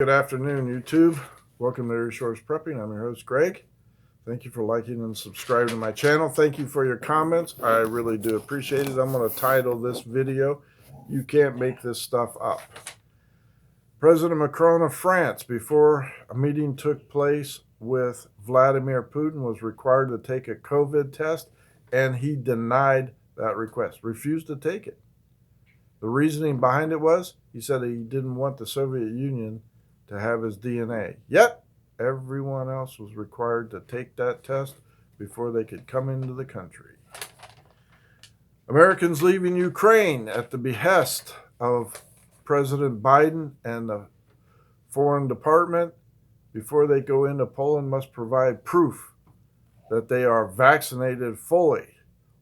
Good afternoon, YouTube. Welcome to Air Shores Prepping. I'm your host, Greg. Thank you for liking and subscribing to my channel. Thank you for your comments. I really do appreciate it. I'm going to title this video, "You Can't Make This Stuff Up." President Macron of France, before a meeting took place with Vladimir Putin, was required to take a COVID test, and he denied that request, refused to take it. The reasoning behind it was he said he didn't want the Soviet Union to have his DNA. Yet, everyone else was required to take that test before they could come into the country. Americans leaving Ukraine at the behest of President Biden and the Foreign Department before they go into Poland must provide proof that they are vaccinated fully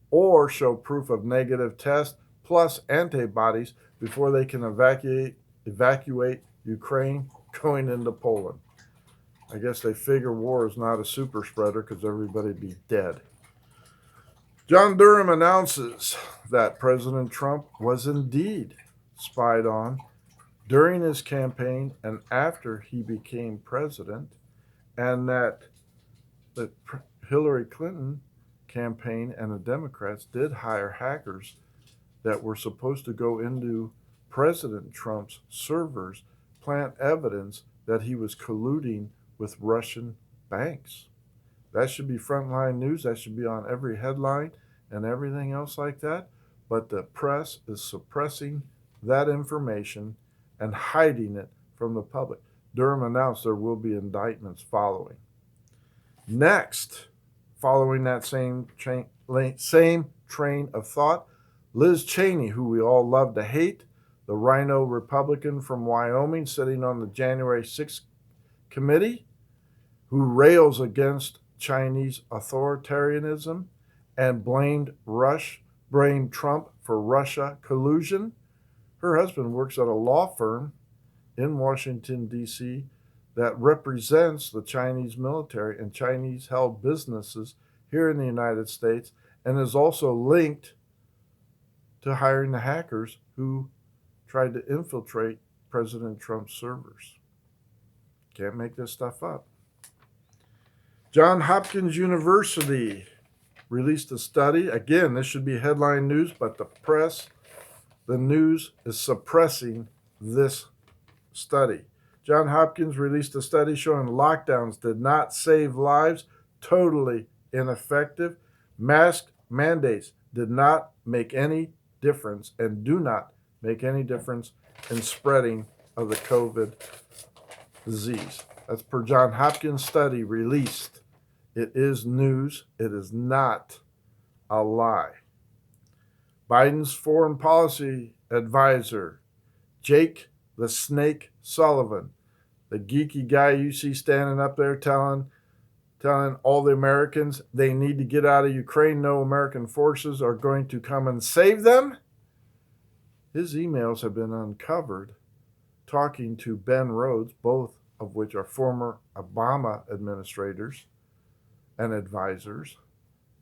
or show proof of negative test plus antibodies before they can evacuate Ukraine going into Poland. I guess they figure war is not a super spreader because everybody'd be dead. John Durham announces that President Trump was indeed spied on during his campaign and after he became president, and that the Hillary Clinton campaign and the Democrats did hire hackers that were supposed to go into President Trump's servers, plant evidence that he was colluding with Russian banks. That should be frontline news. That should be on every headline and everything else like that. But the press is suppressing that information and hiding it from the public. Durham announced there will be indictments following. Next, following that same train of thought, Liz Cheney, who we all love to hate, the rhino Republican from Wyoming sitting on the January 6th committee, who rails against Chinese authoritarianism and blamed Trump for Russia collusion. Her husband works at a law firm in Washington, D.C. that represents the Chinese military and Chinese-held businesses here in the United States, and is also linked to hiring the hackers who tried to infiltrate President Trump's servers. Can't make this stuff up. Johns Hopkins University released a study. Again, this should be headline news, but the press, the news is suppressing this study. Johns Hopkins released a study showing lockdowns did not save lives, totally ineffective. Mask mandates did not make any difference and do not make any difference in spreading of the COVID disease. That's per Johns Hopkins study released. It is news. It is not a lie. Biden's foreign policy advisor, Jake the Snake Sullivan, the geeky guy you see standing up there telling all the Americans they need to get out of Ukraine, no American forces are going to come and save them. His emails have been uncovered talking to Ben Rhodes, both of which are former Obama administrators and advisors,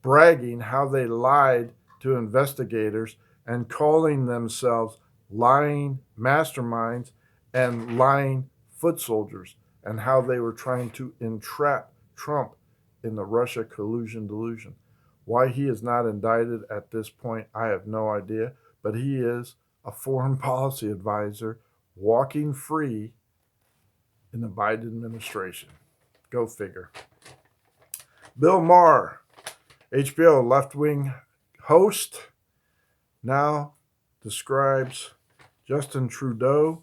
bragging how they lied to investigators and calling themselves lying masterminds and lying foot soldiers, and how they were trying to entrap Trump in the Russia collusion delusion. Why he is not indicted at this point, I have no idea, but he is a foreign policy advisor walking free in the Biden administration. Go figure. Bill Maher, HBO left-wing host, now describes Justin Trudeau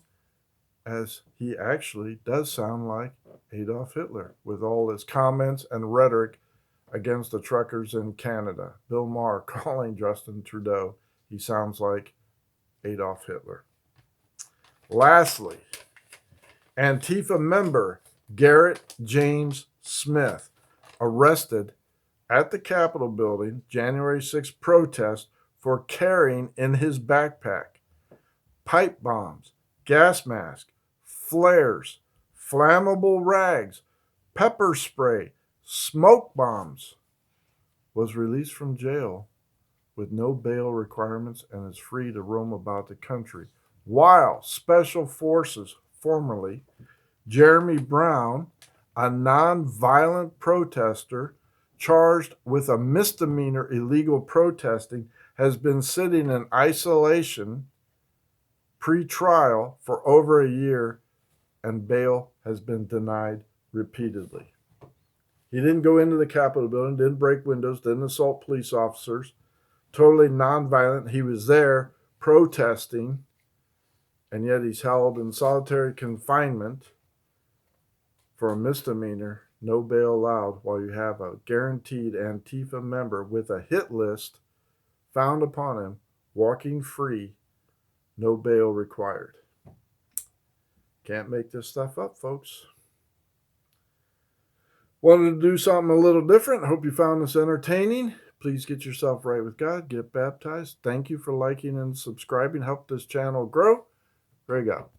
as he actually does sound like Adolf Hitler with all his comments and rhetoric against the truckers in Canada. Bill Maher calling Justin Trudeau, he sounds like Adolf Hitler. Lastly, Antifa member Garrett James Smith arrested at the Capitol building January 6th protest for carrying in his backpack pipe bombs, gas masks, flares, flammable rags, pepper spray, smoke bombs. Was released from jail with no bail requirements and is free to roam about the country, while special forces, formerly Jeremy Brown, a nonviolent protester charged with a misdemeanor illegal protesting, has been sitting in isolation pre-trial for over a year, and bail has been denied repeatedly. He didn't go into the Capitol building, didn't break windows, didn't assault police officers, totally nonviolent. He was there protesting, and yet he's held in solitary confinement for a misdemeanor, no bail allowed, while you have a guaranteed Antifa member with a hit list found upon him, walking free, no bail required. Can't make this stuff up, folks. Wanted to do something a little different. Hope you found this entertaining. Please get yourself right with God. Get baptized. Thank you for liking and subscribing. Help this channel grow. Greg out.